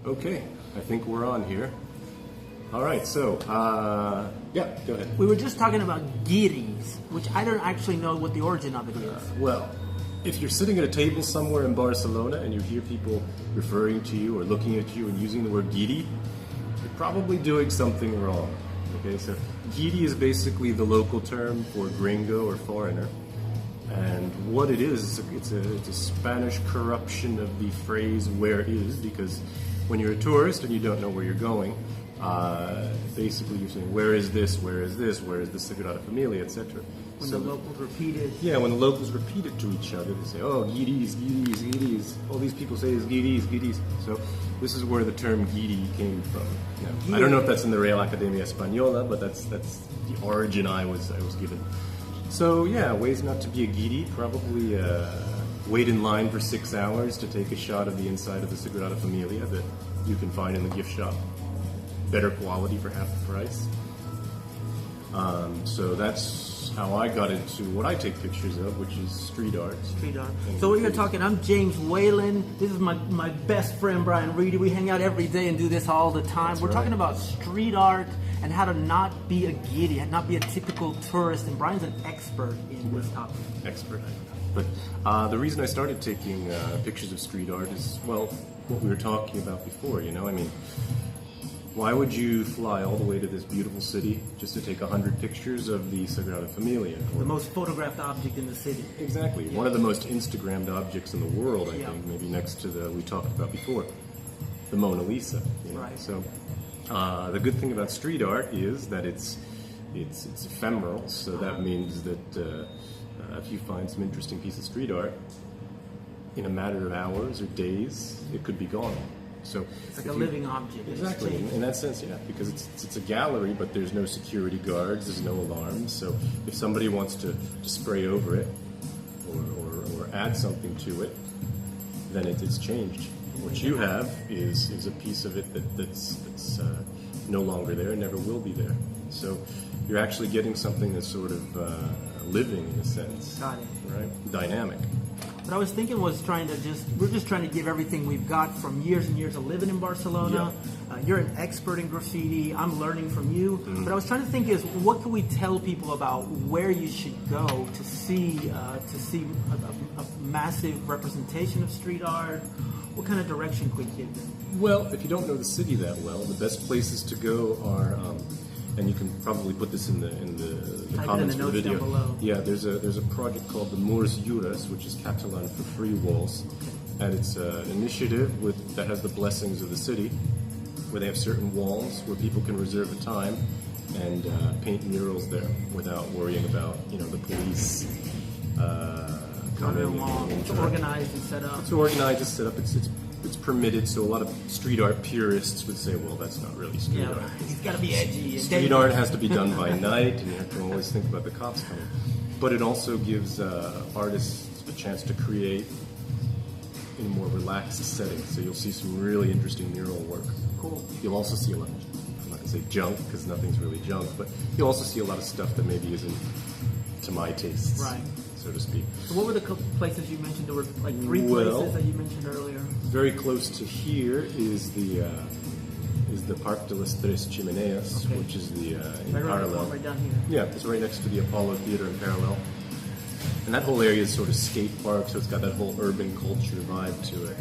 Okay, I think we're on here. All right, so, yeah, go ahead. We were just talking about guiris, which I don't actually know what the origin of it is. Well, if you're sitting at a table somewhere in Barcelona and you hear people referring to you or looking at you and using the word guiri, you're probably doing something wrong. Okay, so guiri is basically the local term for gringo or foreigner. And what it is, it's a Spanish corruption of the phrase "where is," because when you're a tourist and you don't know where you're going, basically you're saying, where is this, where is this, where is the Sagrada Familia, etc. When the locals repeat it. Yeah, when the locals repeat it to each other, they say, oh, guiris, guiris, guiris. All these people say is guiris, guiris. So this is where the term guiri came from. Now, I don't know if that's in the Real Academia Española, but that's the origin I was given. So yeah, ways not to be a guiri, probably wait in line for 6 hours to take a shot of the inside of the Sagrada Familia that you can find in the gift shop. Better quality for half the price. So that's how I got into what I take pictures of, which is street art. Street art. So we're talking, I'm James Whalen. This is my best friend, Brian Reedy. We hang out every day and do this all the time. That's We're talking about street art and how to not be a guiri, not be a typical tourist. And Brian's an expert in this topic. Expert. But the reason I started taking pictures of street art is, well, what we were talking about before, you know? I mean, why would you fly all the way to this beautiful city just to take 100 pictures of the Sagrada Familia? The most photographed object in the city. Exactly. Yeah. One of the most Instagrammed objects in the world, I think, maybe next to the we talked about before, the Mona Lisa. You know? Right. So the good thing about street art is that it's ephemeral, so that means that if you find some interesting piece of street art, in a matter of hours or days, it could be gone. So it's like a living object. Exactly, in that sense, yeah, because it's a gallery, but there's no security guards, there's no alarms. So if somebody wants to spray over it or add something to it, then it's changed. What you have is a piece of it that's no longer there and never will be there. So you're actually getting something that's sort of living in a sense. Got it. Right? Dynamic. What I was thinking was we're just trying to give everything we've got from years and years of living in Barcelona. Yeah. You're an expert in graffiti. I'm learning from you. Mm-hmm. But I was trying to think is what can we tell people about where you should go to see a massive representation of street art? What kind of direction could we give them? Well, if you don't know the city that well, the best places to go are, and you can probably put this in the comments in the for the video. Down below. Yeah, there's a project called the Murs Lliures, which is Catalan for free walls, and it's an initiative that has the blessings of the city, where they have certain walls where people can reserve a time and paint murals there without worrying about the police coming. It's organized and set up. It's organized and set up. It's permitted, so a lot of street art purists would say, well, that's not really street art. It's got to be edgy. Street art has to be done by night, and you have to always think about the cops coming. But it also gives artists a chance to create in a more relaxed setting. So you'll see some really interesting mural work. Cool. You'll also see a lot, I'm not going to say junk, because nothing's really junk, but you'll also see a lot of stuff that maybe isn't to my tastes. Right. So to speak. So what were the places you mentioned? There were like three places that you mentioned earlier. Very close to here is the Parc de las Tres Xemeneies, which is the in parallel. Right down here. Yeah, it's right next to the Apollo Theater in parallel. And that whole area is sort of skate park, so it's got that whole urban culture vibe to it.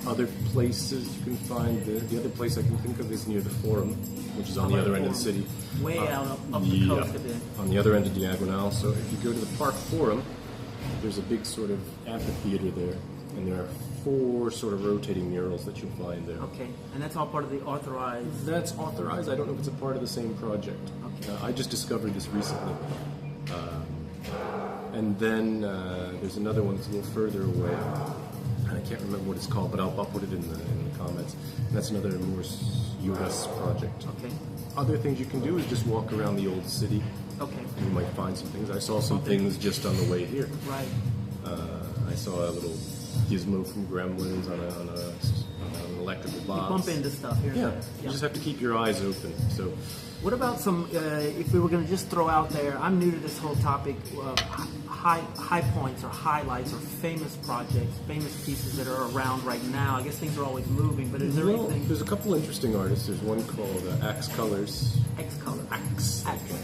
Other places you can find, the other place I can think of is near the Forum, which is on the other end of the city. Way out up the coast a bit. On the other end of Diagonal. So if you go to the Park Forum, there's a big sort of amphitheater there, and there are 4 sort of rotating murals that you'll find there. Okay, and that's all part of the authorized? That's authorized. I don't know if it's a part of the same project. Okay. I just discovered this recently. And then there's another one that's a little further away. I can't remember what it's called, but I'll put it in the comments. And that's another Murs Lliures project. Okay. Other things you can do is just walk around the old city. Okay. And you might find some things. I saw some things just on the way here. Right. I saw a little gizmo from Gremlins on an electrical box. You bump into stuff here. Yeah. You just have to keep your eyes open. So. What about some, if we were going to just throw out there, I'm new to this whole topic, high points or highlights or famous projects, famous pieces that are around right now? I guess things are always moving, but is there anything? There's a couple interesting artists. There's one called Axe Colors. X Color. Axe. Okay.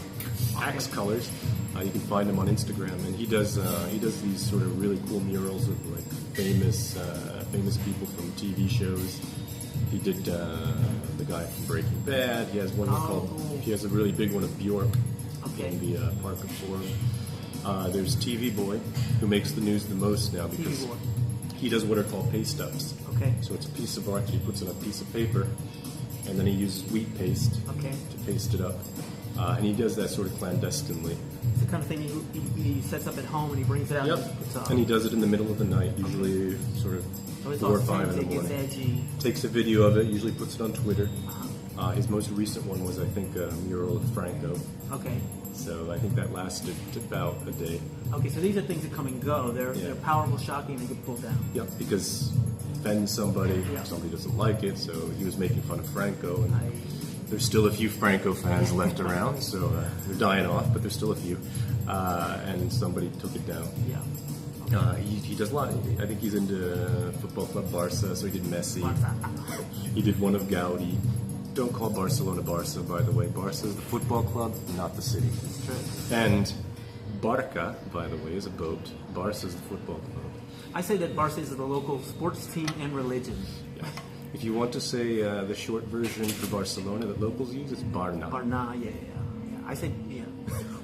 Axe Colors. You can find him on Instagram, and he does these sort of really cool murals of like famous people from TV shows. He did the guy from Breaking Bad. He has one called. Cool. He has a really big one of Bjork in the Parker Forum. There's TV Boy, who makes the news the most now because he does what are called paste ups. Okay. So it's a piece of art he puts on a piece of paper, and then he uses wheat paste to paste it up. And he does that sort of clandestinely. It's the kind of thing he sets up at home and he brings it out Yep. and puts on. And he does it in the middle of the night, usually sort of So it's 4 or all 5 in the authentic, it's morning. edgy. Takes a video of it, usually puts it on Twitter. His most recent one was, I think, a mural of Franco. Okay. So I think that lasted about a day. Okay, so these are things that come and go. They're powerful, shocking, they get pulled down. Yep, because offends somebody, somebody doesn't like it, so he was making fun of Franco. And there's still a few Franco fans left around, so they're dying off, but there's still a few. And somebody took it down. Yeah. He does a lot. I think he's into Football Club Barca, so he did Messi. He did one of Gaudi. Don't call Barcelona Barca, by the way. Barca is the football club, not the city. That's true. And Barca, by the way, is a boat. Barca is the football club. I say that Barca is the local sports team and religion. Yeah. If you want to say the short version for Barcelona that locals use, it's Barna. Barna, yeah. I say, yeah.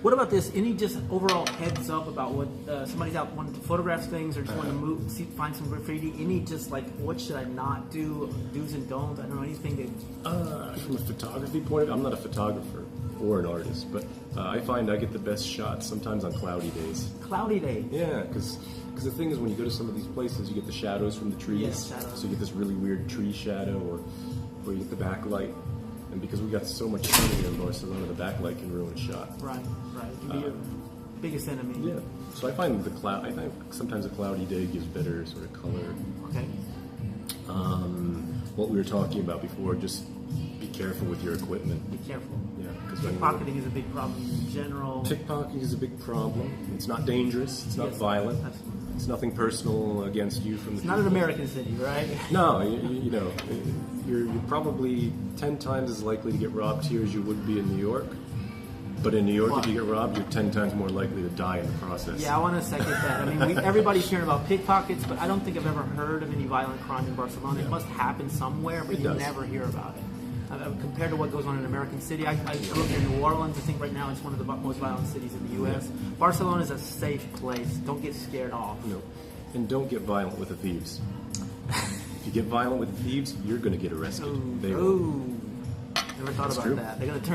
What about this? Any just overall heads up about what somebody's out wanting to photograph things or just want to find some graffiti? Any just like what should I not do, do's and don'ts? I don't know anything that. From a photography point of view, I'm not a photographer or an artist, but I find I get the best shots sometimes on cloudy days. Cloudy day. Yeah, because the thing is, when you go to some of these places, you get the shadows from the trees. Yes, shadows. So you get this really weird tree shadow, or you get the backlight. And because we got so much sun here in Barcelona, the backlight can ruin a shot. Right. It can be your biggest enemy. Yeah. So I find I think sometimes a cloudy day gives better sort of color. Okay. What we were talking about before, just be careful with your equipment. Be careful. Yeah, because Pickpocketing is a big problem in general. Pickpocketing is a big problem. It's not dangerous. It's not violent. Absolutely. It's nothing personal against you from the. It's not an American city, right? No, you know, you're probably 10 times as likely to get robbed here as you would be in New York. But in New York, if you get robbed, you're 10 times more likely to die in the process. Yeah, I want to second that. I mean, everybody's hearing about pickpockets, but I don't think I've ever heard of any violent crime in Barcelona. It must happen somewhere, but you never hear about it. Compared to what goes on in American City, I grew up in New Orleans. I think right now it's one of the most violent cities in the U.S. Barcelona is a safe place. Don't get scared off. No, and don't get violent with the thieves. If you get violent with the thieves, you're going to get arrested. Ooh. Never thought about that. They're going to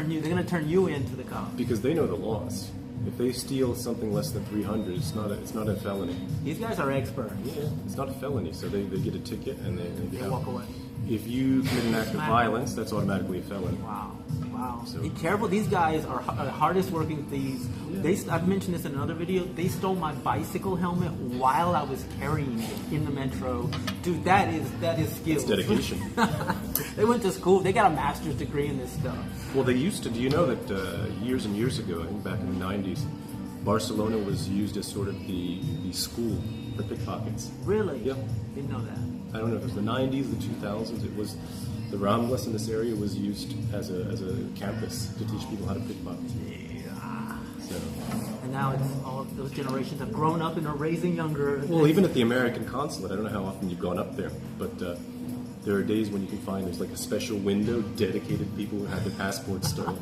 turn you into the cops because they know the laws. If they steal something less than 300, it's not a felony. These guys are experts. Yeah, it's not a felony, so they get a ticket and they get out. Walk away. If you commit an act of violence, that's automatically a felony. Wow. So, be careful. These guys are hardest working thieves. Yeah. I've mentioned this in another video. They stole my bicycle helmet while I was carrying it in the metro. Dude, that is skill. It's dedication. They went to school. They got a master's degree in this stuff. Well, they used to. Do you know that years and years ago, I think back in the 90s, Barcelona was used as sort of the school for pickpockets. Really? Yep. Didn't know that. I don't know if it was the 90s, the 2000s. It was the Ramblas in this area was used as a campus to teach people how to pickpocket. Yeah. So. And now it's all of those generations have grown up and are raising younger. Well, even at the American consulate, I don't know how often you've gone up there, but there are days when you can find there's like a special window dedicated to people who had their passports stolen.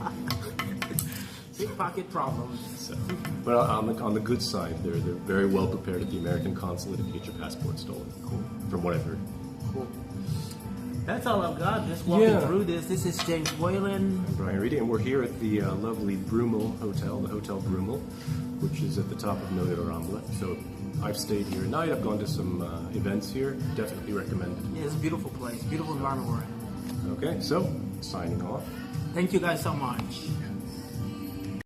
Pickpocket problems. So, but on the good side, they're very well prepared at the American consulate if you get your passport stolen. Cool. From what I've heard. Cool. That's all I've got. Just walking through this. This is James Whalen. I'm Brian Reedy, and we're here at the lovely Brummel Hotel, the Hotel Brummel, which is at the top of Noya de Rambla. So I've stayed here at night. I've gone to some events here. Definitely recommend it. Yeah, it's a beautiful place. Beautiful environment we're in. Okay, so signing off. Thank you guys so much.